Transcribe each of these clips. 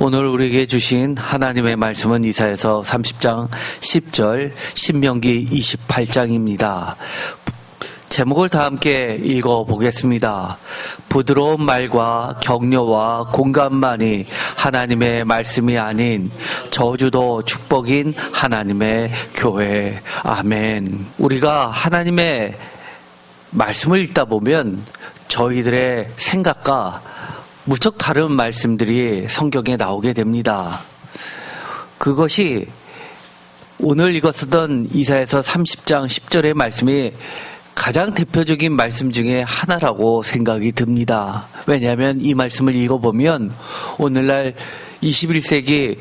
오늘 우리에게 주신 하나님의 말씀은 이사야서 30장 10절, 신명기 28장입니다. 제목을 다 함께 읽어보겠습니다. 부드러운 말과 격려와 공감만이 하나님의 말씀이 아닌 저주도 축복인 하나님의 교회. 아멘. 우리가 하나님의 말씀을 읽다 보면 저희들의 생각과 무척 다른 말씀들이 성경에 나오게 됩니다. 그것이 오늘 읽었던 이사야서 30장 10절의 말씀이 가장 대표적인 말씀 중에 하나라고 생각이 듭니다. 왜냐하면 이 말씀을 읽어보면 오늘날 21세기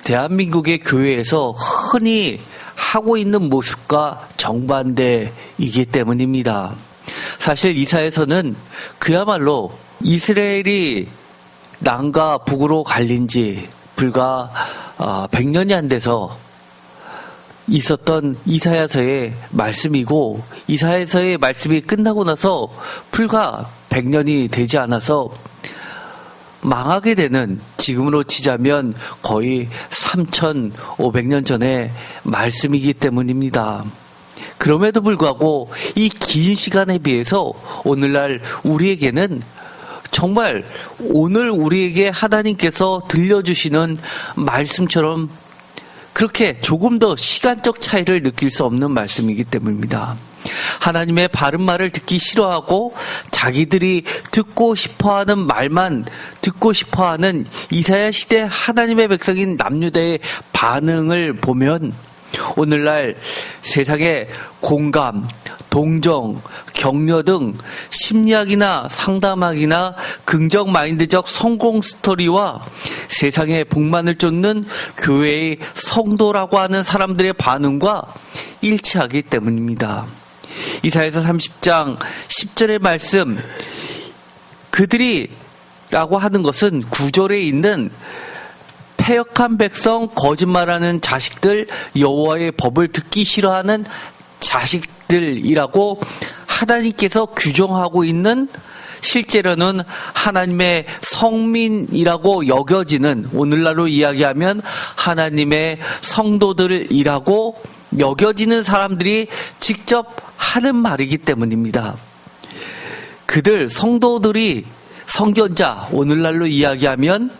대한민국의 교회에서 흔히 하고 있는 모습과 정반대이기 때문입니다. 사실 이사야서는 그야말로 이스라엘이 남과 북으로 갈린 지 불과 100년이 안 돼서 있었던 이사야서의 말씀이고, 이사야서의 말씀이 끝나고 나서 불과 100년이 되지 않아서 망하게 되는, 지금으로 치자면 거의 3,500년 전의 말씀이기 때문입니다. 그럼에도 불구하고 이 긴 시간에 비해서 오늘날 우리에게는 정말 오늘 우리에게 하나님께서 들려주시는 말씀처럼 그렇게 조금 더 시간적 차이를 느낄 수 없는 말씀이기 때문입니다. 하나님의 바른 말을 듣기 싫어하고 자기들이 듣고 싶어하는 말만 듣고 싶어하는 이사야 시대 하나님의 백성인 남유다의 반응을 보면 오늘날 세상의 공감, 동정, 격려 등 심리학이나 상담학이나 긍정 마인드적 성공 스토리와 세상의 복만을 쫓는 교회의 성도라고 하는 사람들의 반응과 일치하기 때문입니다. 이사야서 30장 10절의 말씀, 그들이 라고 하는 것은 9절에 있는 패역한 백성, 거짓말하는 자식들, 여호와의 법을 듣기 싫어하는 자식들이라고 하나님께서 규정하고 있는, 실제로는 하나님의 성민이라고 여겨지는, 오늘날로 이야기하면 하나님의 성도들이라고 여겨지는 사람들이 직접 하는 말이기 때문입니다. 그들 성도들이 성견자, 오늘날로 이야기하면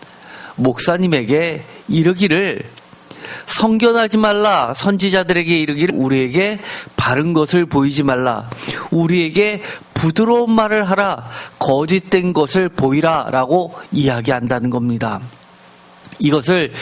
목사님에게 이르기를, 성견하지 말라, 선지자들에게 이르기를 우리에게 바른 것을 보이지 말라, 우리에게 부드러운 말을 하라, 거짓된 것을 보이라 라고 이야기한다는 겁니다. 이것을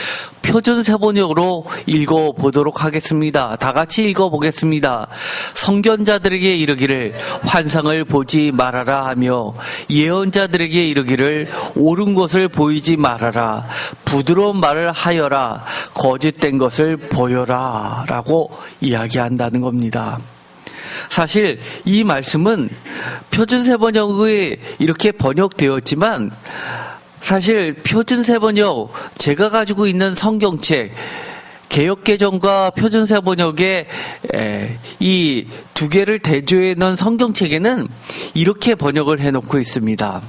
표준 세번역으로 읽어보도록 하겠습니다. 다 같이 읽어보겠습니다. 선견자들에게 이르기를 환상을 보지 말아라 하며 예언자들에게 이르기를 옳은 것을 보이지 말아라, 부드러운 말을 하여라, 거짓된 것을 보여라 라고 이야기한다는 겁니다. 사실 이 말씀은 표준 세번역에 이렇게 번역되었지만 사실 표준세번역, 제가 가지고 있는 성경책 개역개정과 표준세번역의 이 두 개를 대조해 놓은 성경책에는 이렇게 번역을 해놓고 있습니다.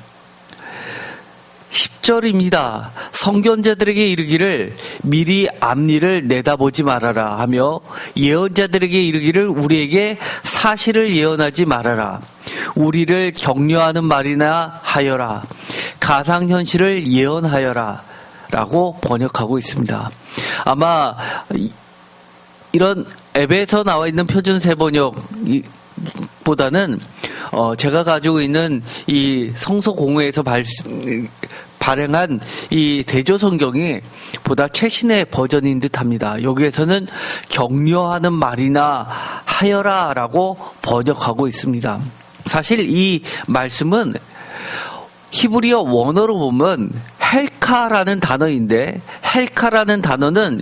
10절입니다. 선견자들에게 이르기를 미리 앞일을 내다보지 말아라 하며 예언자들에게 이르기를 우리에게 사실을 예언하지 말아라, 우리를 격려하는 말이나 하여라, 가상현실을 예언하여라 라고 번역하고 있습니다. 아마 이런 앱에서 나와 있는 표준 세번역보다는 제가 가지고 있는 이 성서공회에서 발행한 이 대조성경이 보다 최신의 버전인 듯합니다. 여기에서는 격려하는 말이나 하여라 라고 번역하고 있습니다. 사실 이 말씀은 히브리어 원어로 보면 헬카라는 단어인데, 헬카라는 단어는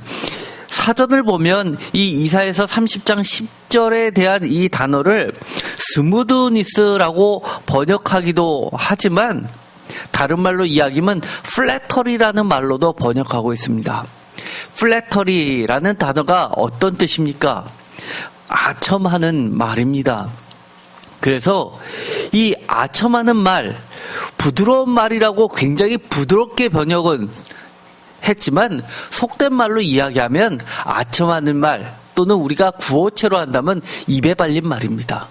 사전을 보면 이 이사야서 30장 10절에 대한 이 단어를 스무드니스라고 번역하기도 하지만 다른 말로 이야기하면 플래터리라는 말로도 번역하고 있습니다. 플래터리라는 단어가 어떤 뜻입니까? 아첨하는 말입니다. 그래서 이 아첨하는 말, 부드러운 말이라고 굉장히 부드럽게 번역은 했지만 속된 말로 이야기하면 아첨하는 말 또는 우리가 구어체로 한다면 입에 발린 말입니다.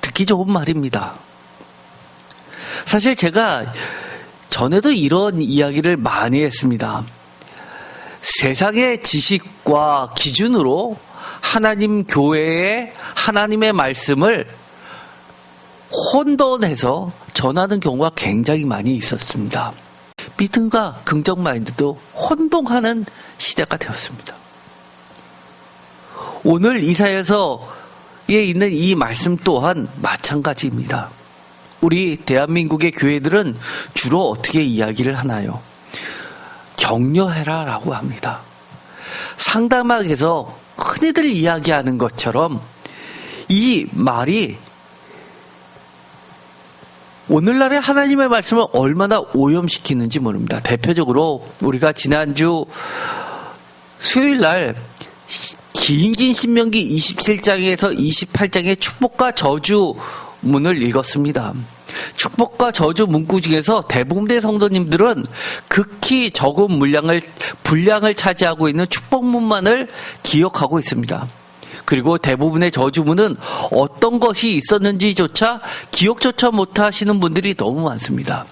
듣기 좋은 말입니다. 사실 제가 전에도 이런 이야기를 많이 했습니다. 세상의 지식과 기준으로 하나님 교회에 하나님의 말씀을 혼돈해서 전하는 경우가 굉장히 많이 있었습니다. 믿음과 긍정 마인드도 혼동하는 시대가 되었습니다. 오늘 이사야서에 있는 이 말씀 또한 마찬가지입니다. 우리 대한민국의 교회들은 주로 어떻게 이야기를 하나요? 격려해라 라고 합니다. 상담학에서 흔히들 이야기하는 것처럼 이 말이 오늘날의 하나님의 말씀을 얼마나 오염시키는지 모릅니다. 대표적으로 우리가 지난주 수요일날 긴 신명기 27장에서 28장의 축복과 저주문을 읽었습니다. 축복과 저주 문구 중에서 대부분의 성도님들은 극히 적은 분량을 차지하고 있는 축복문만을 기억하고 있습니다. 그리고 대부분의 저주문은 어떤 것이 있었는지조차 기억조차 못하시는 분들이 너무 많습니다.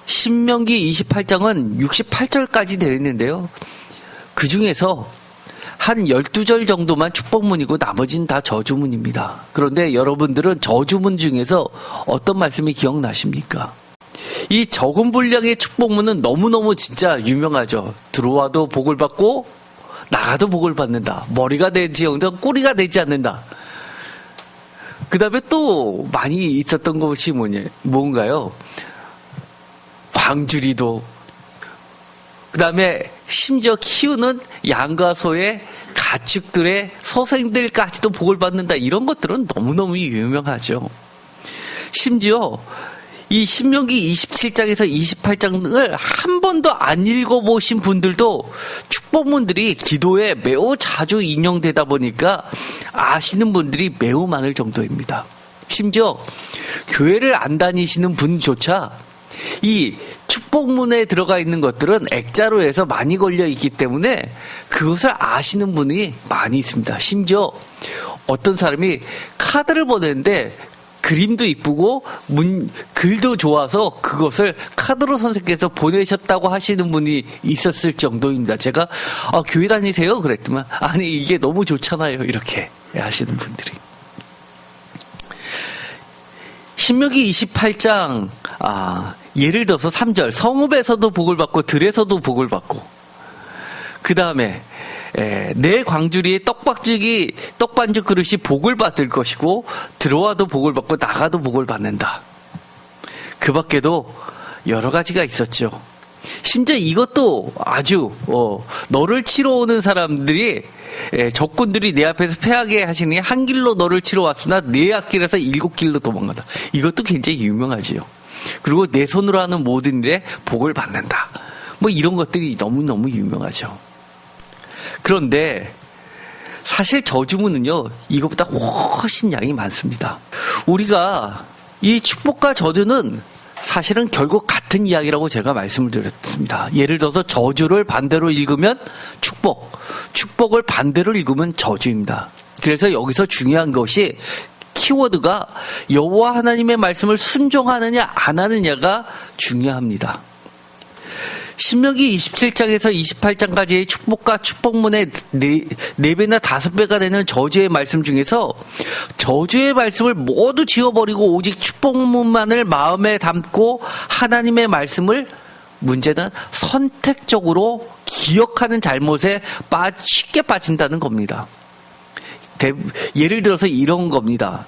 신명기 28장은 68절까지 되어 있는데요. 그 중에서 한 12절 정도만 축복문이고 나머지는 다 저주문입니다. 그런데 여러분들은 저주문 중에서 어떤 말씀이 기억나십니까? 이 적은 분량의 축복문은 너무너무 진짜 유명하죠. 들어와도 복을 받고 나가도 복을 받는다. 머리가 되지언정 꼬리가 되지 않는다. 그 다음에 또 많이 있었던 것이 뭔가요? 광주리도. 그 다음에 심지어 키우는 양과 소의 가축들의 소생들까지도 복을 받는다. 이런 것들은 너무너무 유명하죠. 심지어 이 신명기 27장에서 28장을 한 번도 안 읽어보신 분들도 축복문들이 기도에 매우 자주 인용되다 보니까 아시는 분들이 매우 많을 정도입니다. 심지어 교회를 안 다니시는 분조차 이 축복문에 들어가 있는 것들은 액자로 해서 많이 걸려 있기 때문에 그것을 아시는 분이 많이 있습니다. 심지어 어떤 사람이 카드를 보내는데 그림도 이쁘고 글도 좋아서 그것을 카드로 선택해서 보내셨다고 하시는 분이 있었을 정도입니다. 제가 교회 다니세요? 그랬더만 아니 이게 너무 좋잖아요. 이렇게 하시는 분들이. 신명기 28장 예를 들어서 3절 성읍에서도 복을 받고 들에서도 복을 받고 그 다음에 내 광주리에 떡반죽 그릇이 복을 받을 것이고 들어와도 복을 받고 나가도 복을 받는다. 그 밖에도 여러 가지가 있었죠. 심지어 이것도 아주 너를 치러 오는 사람들이 적군들이 내 앞에서 패하게 하시니 한 길로 너를 치러 왔으나 네 앞길에서 7길로 도망간다. 이것도 굉장히 유명하지요. 그리고 내 손으로 하는 모든 일에 복을 받는다. 뭐 이런 것들이 너무너무 유명하죠. 그런데 사실 저주문은요, 이것보다 훨씬 양이 많습니다. 우리가 이 축복과 저주는 사실은 결국 같은 이야기라고 제가 말씀을 드렸습니다. 예를 들어서 저주를 반대로 읽으면 축복을 반대로 읽으면 저주입니다. 그래서 여기서 중요한 것이 키워드가 여호와 하나님의 말씀을 순종하느냐 안 하느냐가 중요합니다. 신명기 27장에서 28장까지의 축복과 축복문의 4배나 5배가 되는 저주의 말씀 중에서 저주의 말씀을 모두 지워버리고 오직 축복문만을 마음에 담고 하나님의 말씀을 문제는 선택적으로 기억하는 잘못에 쉽게 빠진다는 겁니다. 예를 들어서 이런 겁니다.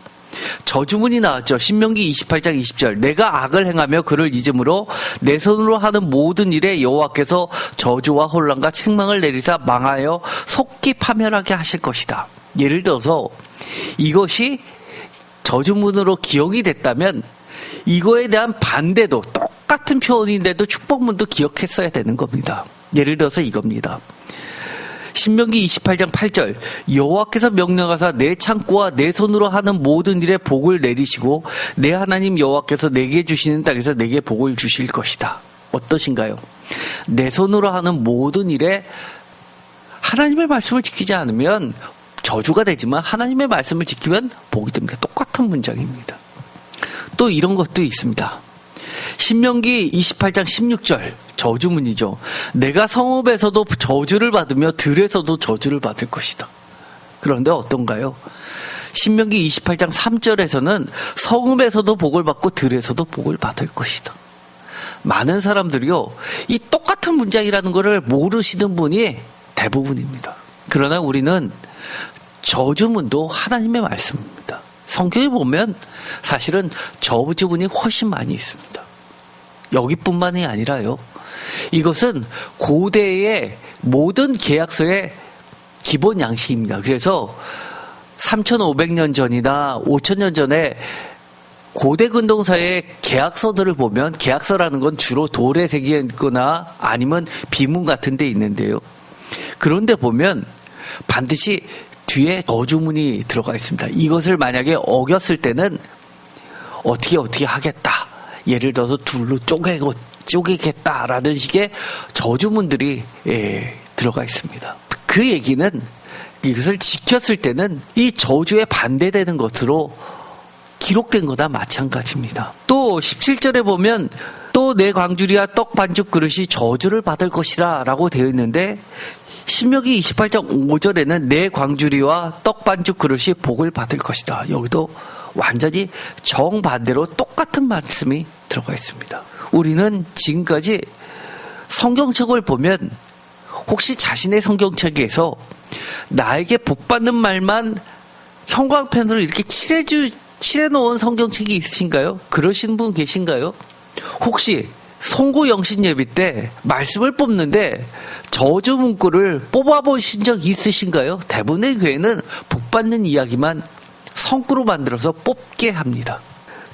저주문이 나왔죠. 신명기 28장 20절 내가 악을 행하며 그를 잊음으로 내 손으로 하는 모든 일에 여호와께서 저주와 혼란과 책망을 내리사 망하여 속히 파멸하게 하실 것이다. 예를 들어서 이것이 저주문으로 기억이 됐다면 이거에 대한 반대도 똑같은 표현인데도 축복문도 기억했어야 되는 겁니다. 예를 들어서 이겁니다. 신명기 28장 8절 여호와께서 명령하사 내 창고와 내 손으로 하는 모든 일에 복을 내리시고 내 하나님 여호와께서 내게 주시는 땅에서 내게 복을 주실 것이다. 어떠신가요? 내 손으로 하는 모든 일에 하나님의 말씀을 지키지 않으면 저주가 되지만 하나님의 말씀을 지키면 복이 됩니다. 똑같은 문장입니다. 또 이런 것도 있습니다. 신명기 28장 16절 저주문이죠. 내가 성읍에서도 저주를 받으며 들에서도 저주를 받을 것이다. 그런데 어떤가요? 신명기 28장 3절에서는 성읍에서도 복을 받고 들에서도 복을 받을 것이다. 많은 사람들이요, 이 똑같은 문장이라는 것을 모르시는 분이 대부분입니다. 그러나 우리는 저주문도 하나님의 말씀입니다. 성경에 보면 사실은 저주문이 훨씬 많이 있습니다. 여기뿐만이 아니라요, 이것은 고대의 모든 계약서의 기본 양식입니다. 그래서 3,500년 전이나 5,000년 전에 고대 근동사의 계약서들을 보면, 계약서라는 건 주로 돌에 새겨 있거나 아니면 비문 같은 데 있는데요, 그런데 보면 반드시 뒤에 저주문이 들어가 있습니다. 이것을 만약에 어겼을 때는 어떻게 하겠다, 예를 들어서 둘로 쪼개겠다라는 식의 저주문들이 들어가 있습니다. 그 얘기는 이것을 지켰을 때는 이 저주에 반대되는 것으로 기록된 거나 마찬가지입니다. 또 17절에 보면 또 내 광주리와 떡 반죽 그릇이 저주를 받을 것이라 라고 되어 있는데, 신명기 28장 5절에는 내 광주리와 떡 반죽 그릇이 복을 받을 것이다. 여기도 완전히 정반대로 똑같은 말씀이 들어가 있습니다. 우리는 지금까지 성경책을 보면 혹시 자신의 성경책에서 나에게 복 받는 말만 형광펜으로 이렇게 칠해놓은 성경책이 있으신가요? 그러신 분 계신가요? 혹시 송고 영신 예비 때 말씀을 뽑는데 저주 문구를 뽑아보신 적 있으신가요? 대부분의 교회는 복 받는 이야기만 성구로 만들어서 뽑게 합니다.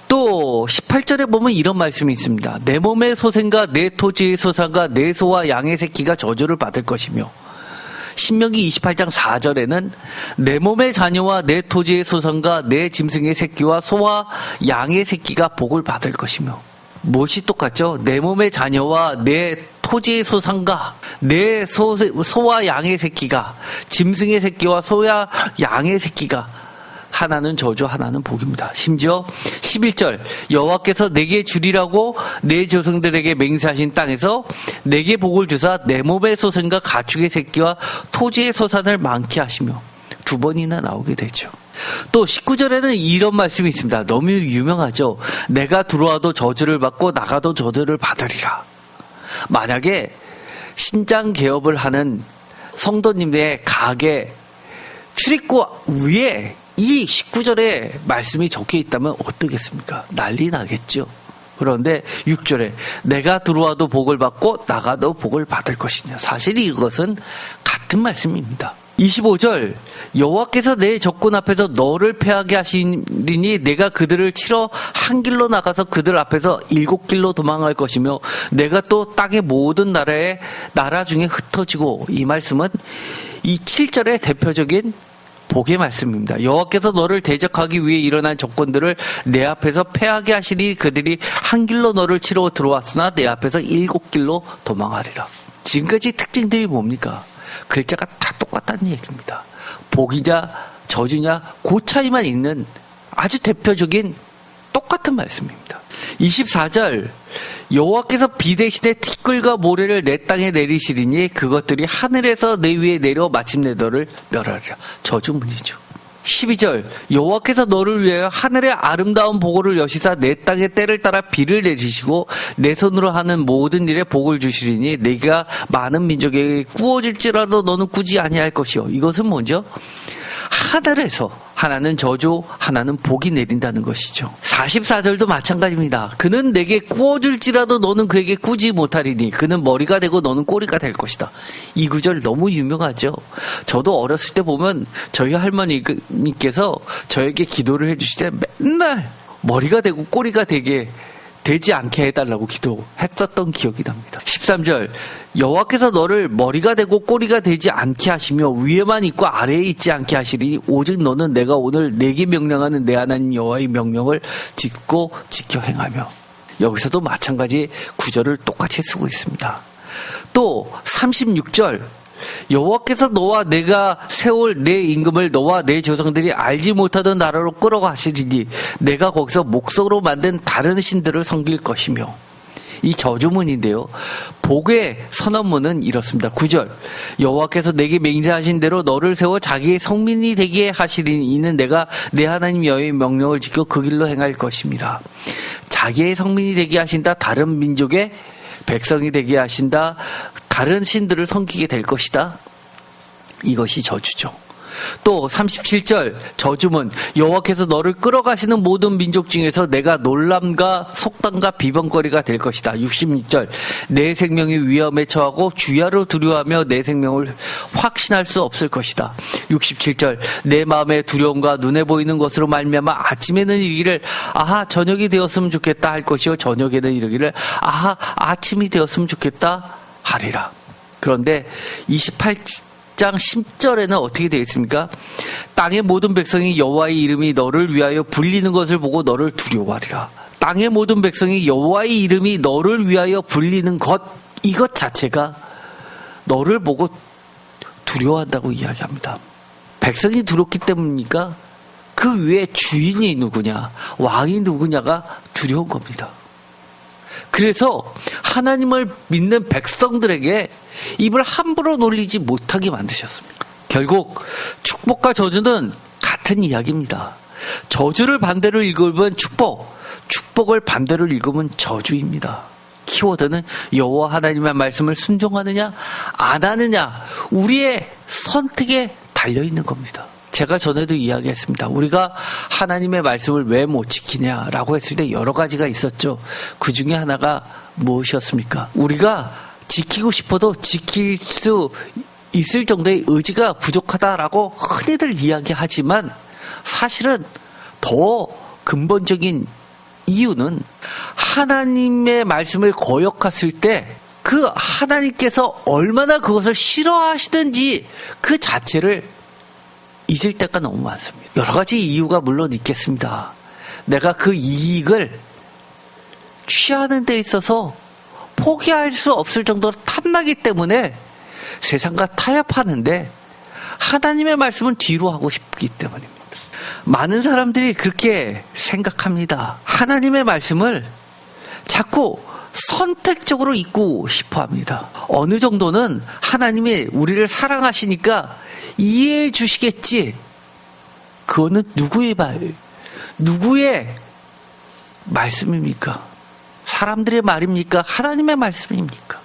또 18절에 보면 이런 말씀이 있습니다. 내 몸의 소생과 내 토지의 소산과 내 소와 양의 새끼가 저주를 받을 것이며, 신명기 28장 4절에는 내 몸의 자녀와 내 토지의 소산과 내 짐승의 새끼와 소와 양의 새끼가 복을 받을 것이며, 무엇이 똑같죠? 내 몸의 자녀와 내 토지의 소산과 내 소와 양의 새끼가, 짐승의 새끼와 소와 양의 새끼가, 하나는 저주 하나는 복입니다. 심지어 11절 여호와께서 내게 주리라고 내 조상들에게 맹세하신 땅에서 내게 복을 주사 내 몸의 소산과 가축의 새끼와 토지의 소산을 많게 하시며, 두 번이나 나오게 되죠. 또 19절에는 이런 말씀이 있습니다. 너무 유명하죠. 내가 들어와도 저주를 받고 나가도 저주를 받으리라. 만약에 신장 개업을 하는 성도님의 가게 출입구 위에 이 19절에 말씀이 적혀 있다면 어떻겠습니까? 난리 나겠죠. 그런데 6절에 내가 들어와도 복을 받고 나가도 복을 받을 것이냐. 사실 이것은 같은 말씀입니다. 25절 여호와께서 내 적군 앞에서 너를 패하게 하시리니 내가 그들을 치러 한 길로 나가서 그들 앞에서 7길로 도망할 것이며 내가 또 땅의 모든 나라 중에 흩어지고. 이 말씀은 이 7절의 대표적인 복의 말씀입니다. 여호와께서 너를 대적하기 위해 일어난 적군들을 내 앞에서 패하게 하시니 그들이 한 길로 너를 치러 들어왔으나 내 앞에서 7길로 도망하리라. 지금까지 특징들이 뭡니까? 글자가 다 똑같다는 얘기입니다. 복이냐 저주냐 그 차이만 있는 아주 대표적인 똑같은 말씀입니다. 24절 여호와께서 비 대신에 티끌과 모래를 내 땅에 내리시리니 그것들이 하늘에서 내 위에 내려 마침내 너를 멸하리라. 저주문이죠. 12절 여호와께서 너를 위하여 하늘의 아름다운 보고를 여시사 내 땅에 때를 따라 비를 내리시고 내 손으로 하는 모든 일에 복을 주시리니 네가 많은 민족에게 꾸어질지라도 너는 꾸지 아니할 것이요. 이것은 뭐죠? 하늘에서 하나는 저주, 하나는 복이 내린다는 것이죠. 44절도 마찬가지입니다. 그는 내게 꾸어줄지라도 너는 그에게 꾸지 못하리니 그는 머리가 되고 너는 꼬리가 될 것이다. 이 구절 너무 유명하죠. 저도 어렸을 때 보면 저희 할머니께서 저에게 기도를 해주실 때 맨날 머리가 되고 꼬리가 되지 않게 해달라고 기도했었던 기억이 납니다. 13절 여호와께서 너를 머리가 되고 꼬리가 되지 않게 하시며 위에만 있고 아래에 있지 않게 하시리니 오직 너는 내가 오늘 내게 명령하는 내 하나님 여호와의 명령을 듣고 지켜 행하며. 여기서도 마찬가지 구절을 똑같이 쓰고 있습니다. 또 36절 여호와께서 너와 내가 세울 내 임금을 너와 내 조상들이 알지 못하던 나라로 끌어가시리니 내가 거기서 목석으로 만든 다른 신들을 섬길 것이며. 이 저주문인데요. 복의 선언문은 이렇습니다. 9절 여호와께서 내게 맹세하신 대로 너를 세워 자기의 성민이 되게 하시리니 이는 내가 내 하나님 여호와의 명령을 지켜 그 길로 행할 것임이라. 자기의 성민이 되게 하신다. 다른 민족의 백성이 되게 하신다. 다른 신들을 섬기게 될 것이다. 이것이 저주죠. 또 37절 저주문 여호와께서 너를 끌어가시는 모든 민족 중에서 내가 놀람과 속담과 비방거리가 될 것이다. 66절 내 생명이 위험에 처하고 주야로 두려워하며 내 생명을 확신할 수 없을 것이다. 67절 내 마음의 두려움과 눈에 보이는 것으로 말미암아 아침에는 이르기를 아하 저녁이 되었으면 좋겠다 할 것이요 저녁에는 이르기를 아하 아침이 되었으면 좋겠다 하리라. 그런데 28장 10절에는 어떻게 되어 있습니까? 땅의 모든 백성이 여호와의 이름이 너를 위하여 불리는 것을 보고 너를 두려워하리라. 땅의 모든 백성이 여호와의 이름이 너를 위하여 불리는 것, 이것 자체가 너를 보고 두려워한다고 이야기합니다. 백성이 두렵기 때문입니까? 그 위에 주인이 누구냐, 왕이 누구냐가 두려운 겁니다. 그래서 하나님을 믿는 백성들에게 입을 함부로 놀리지 못하게 만드셨습니다. 결국 축복과 저주는 같은 이야기입니다. 저주를 반대로 읽으면 축복, 축복을 반대로 읽으면 저주입니다. 키워드는 여호와 하나님의 말씀을 순종하느냐 안 하느냐 우리의 선택에 달려있는 겁니다. 제가 전에도 이야기했습니다. 우리가 하나님의 말씀을 왜 못 지키냐라고 했을 때 여러 가지가 있었죠. 그 중에 하나가 무엇이었습니까? 우리가 지키고 싶어도 지킬 수 있을 정도의 의지가 부족하다라고 흔히들 이야기하지만 사실은 더 근본적인 이유는 하나님의 말씀을 거역했을 때 그 하나님께서 얼마나 그것을 싫어하시든지 그 자체를 잊을 때가 너무 많습니다. 여러 가지 이유가 물론 있겠습니다. 내가 그 이익을 취하는 데 있어서 포기할 수 없을 정도로 탐나기 때문에 세상과 타협하는데 하나님의 말씀은 뒤로 하고 싶기 때문입니다. 많은 사람들이 그렇게 생각합니다. 하나님의 말씀을 자꾸 선택적으로 읽고 싶어 합니다. 어느 정도는 하나님이 우리를 사랑하시니까 이해해 주시겠지. 그거는 누구의 말씀입니까? 사람들의 말입니까? 하나님의 말씀입니까?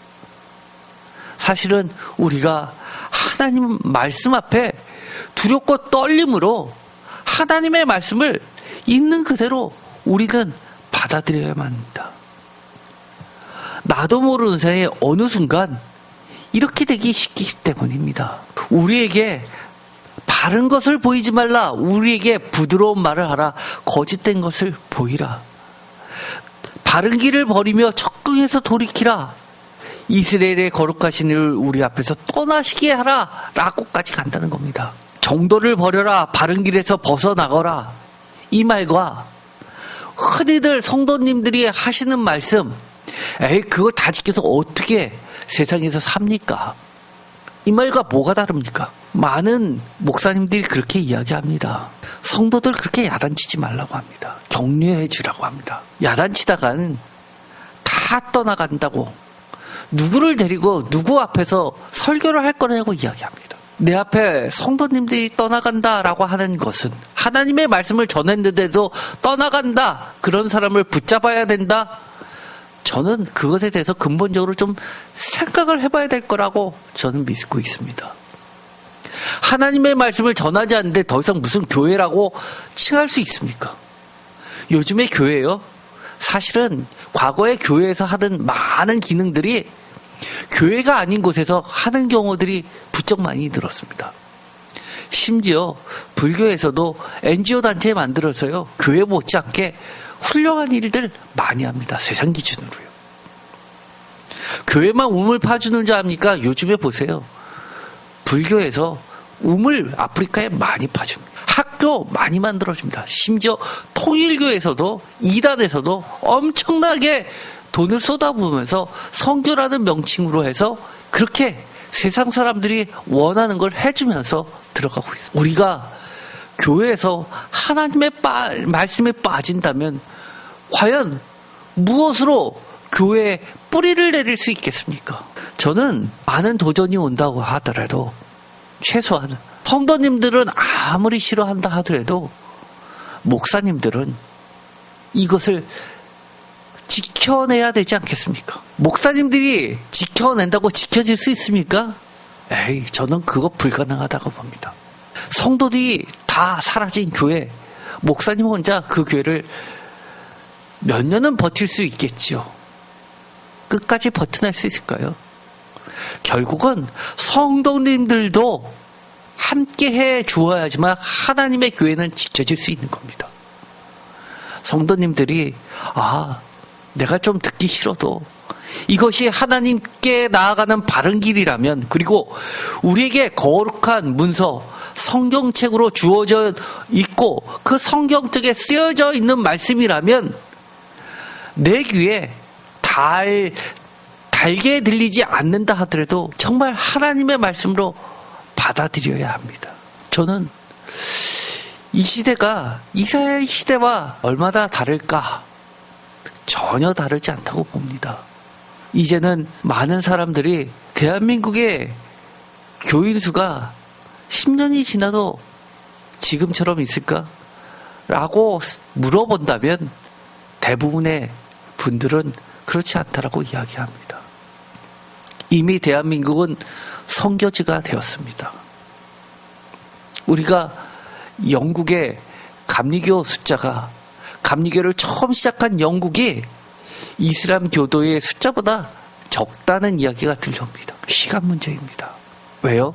사실은 우리가 하나님 말씀 앞에 두렵고 떨림으로 하나님의 말씀을 있는 그대로 우리는 받아들여야만 합니다. 나도 모르는 사이에 어느 순간 이렇게 되기 쉽기 때문입니다. 우리에게 바른 것을 보이지 말라. 우리에게 부드러운 말을 하라. 거짓된 것을 보이라. 바른 길을 버리며 적응해서 돌이키라. 이스라엘의 거룩하신 이를 우리 앞에서 떠나시게 하라. 라고까지 간다는 겁니다. 정도를 버려라. 바른 길에서 벗어나거라. 이 말과 흔히들 성도님들이 하시는 말씀, 에이 그걸 다 지켜서 어떻게 세상에서 삽니까? 이 말과 뭐가 다릅니까? 많은 목사님들이 그렇게 이야기합니다. 성도들 그렇게 야단치지 말라고 합니다. 격려해 주라고 합니다. 야단치다가는 다 떠나간다고, 누구를 데리고 누구 앞에서 설교를 할 거냐고 이야기합니다. 내 앞에 성도님들이 떠나간다라고 하는 것은 하나님의 말씀을 전했는데도 떠나간다, 그런 사람을 붙잡아야 된다, 저는 그것에 대해서 근본적으로 좀 생각을 해봐야 될 거라고 저는 믿고 있습니다. 하나님의 말씀을 전하지 않는데 더 이상 무슨 교회라고 칭할 수 있습니까? 요즘의 교회요, 사실은 과거의 교회에서 하던 많은 기능들이 교회가 아닌 곳에서 하는 경우들이 부쩍 많이 늘었습니다. 심지어 불교에서도 NGO 단체 만들어서요, 교회 못지않게 훌륭한 일들 많이 합니다. 세상 기준으로요. 교회만 우물 파주는 줄 압니까? 요즘에 보세요. 불교에서 우물 아프리카에 많이 파줍니다. 학교 많이 만들어줍니다. 심지어 통일교에서도, 이단에서도 엄청나게 돈을 쏟아부으면서 선교라는 명칭으로 해서 그렇게 세상 사람들이 원하는 걸 해주면서 들어가고 있습니다. 우리가 교회에서 하나님의 말씀에 빠진다면 과연 무엇으로 교회에 뿌리를 내릴 수 있겠습니까? 저는 많은 도전이 온다고 하더라도 최소한 성도님들은 아무리 싫어한다 하더라도 목사님들은 이것을 지켜내야 되지 않겠습니까? 목사님들이 지켜낸다고 지켜질 수 있습니까? 에이, 저는 그거 불가능하다고 봅니다. 성도들이 다 사라진 교회, 목사님 혼자 그 교회를 몇 년은 버틸 수 있겠지요. 끝까지 버텨낼 수 있을까요? 결국은 성도님들도 함께 해 주어야지만 하나님의 교회는 지켜질 수 있는 겁니다. 성도님들이 내가 좀 듣기 싫어도 이것이 하나님께 나아가는 바른 길이라면, 그리고 우리에게 거룩한 문서 성경책으로 주어져 있고 그 성경책에 쓰여져 있는 말씀이라면 내 귀에 달게 들리지 않는다 하더라도 정말 하나님의 말씀으로 받아들여야 합니다. 저는 이 시대가 이사야의 시대와 얼마나 다를까? 전혀 다르지 않다고 봅니다. 이제는 많은 사람들이 대한민국의 교인 수가 10년이 지나도 지금처럼 있을까? 라고 물어본다면 대부분의 분들은 그렇지 않다라고 이야기합니다. 이미 대한민국은 선교지가 되었습니다. 우리가 영국의 감리교 숫자가, 감리교를 처음 시작한 영국이 이슬람 교도의 숫자보다 적다는 이야기가 들려옵니다. 시간 문제입니다. 왜요?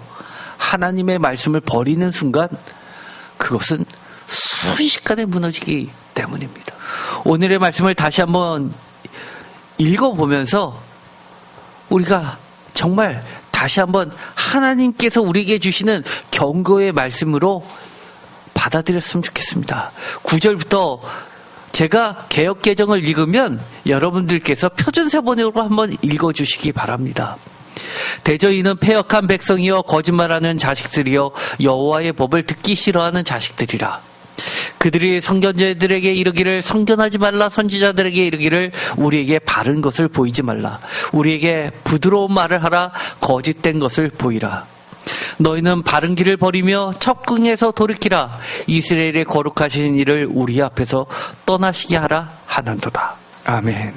하나님의 말씀을 버리는 순간 그것은 순식간에 무너지기 때문입니다. 오늘의 말씀을 다시 한번 읽어보면서 우리가 정말 다시 한번 하나님께서 우리에게 주시는 경고의 말씀으로 받아들였으면 좋겠습니다. 9절부터 제가 개역개정을 읽으면 여러분들께서 표준세번역으로 한번 읽어주시기 바랍니다. 대저 이는 패역한 백성이여 거짓말하는 자식들이여 여호와의 법을 듣기 싫어하는 자식들이라. 그들이 선견자들에게 이르기를 선견하지 말라, 선지자들에게 이르기를 우리에게 바른 것을 보이지 말라, 우리에게 부드러운 말을 하라, 거짓된 것을 보이라. 너희는 바른 길을 버리며 첩궁에서 돌이키라. 이스라엘의 거룩하신 이를 우리 앞에서 떠나시게 하라 하는도다. 아멘.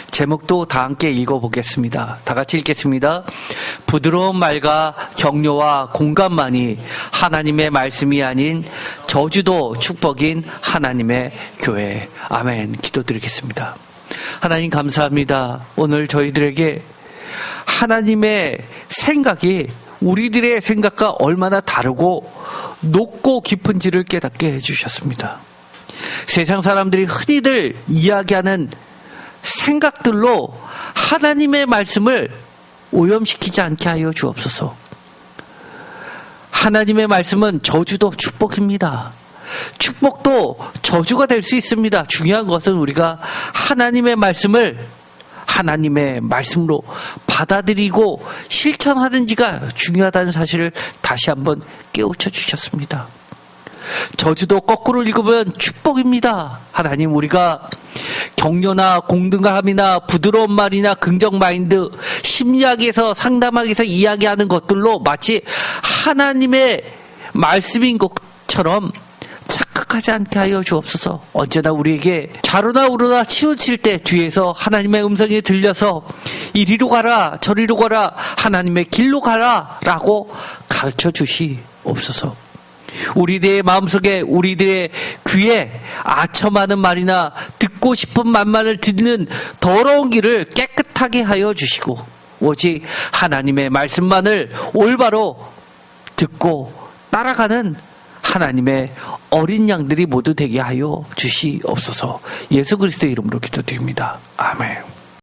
제목도 다 함께 읽어보겠습니다. 다 같이 읽겠습니다. 부드러운 말과 격려와 공감만이 하나님의 말씀이 아닌 저주도 축복인 하나님의 교회. 아멘. 기도드리겠습니다. 하나님 감사합니다. 오늘 저희들에게 하나님의 생각이 우리들의 생각과 얼마나 다르고 높고 깊은지를 깨닫게 해주셨습니다. 세상 사람들이 흔히들 이야기하는 생각들로 하나님의 말씀을 오염시키지 않게 하여 주옵소서. 하나님의 말씀은 저주도 축복입니다. 축복도 저주가 될 수 있습니다. 중요한 것은 우리가 하나님의 말씀을 하나님의 말씀으로 받아들이고 실천하는지가 중요하다는 사실을 다시 한번 깨우쳐 주셨습니다. 저주도 거꾸로 읽으면 축복입니다. 하나님, 우리가 격려나 공등함이나 부드러운 말이나 긍정 마인드, 심리학에서 상담학에서 이야기하는 것들로 마치 하나님의 말씀인 것처럼 착각하지 않게 하여 주옵소서. 언제나 우리에게 좌로나 우로나 치우칠 때 뒤에서 하나님의 음성이 들려서 이리로 가라 저리로 가라 하나님의 길로 가라 라고 가르쳐 주시옵소서. 우리들의 마음속에, 우리들의 귀에 아첨하는 말이나 듣고 싶은 말만을 듣는 더러운 길을 깨끗하게 하여 주시고 오직 하나님의 말씀만을 올바로 듣고 따라가는 하나님의 어린 양들이 모두 되게 하여 주시옵소서. 예수 그리스도의 이름으로 기도드립니다. 아멘.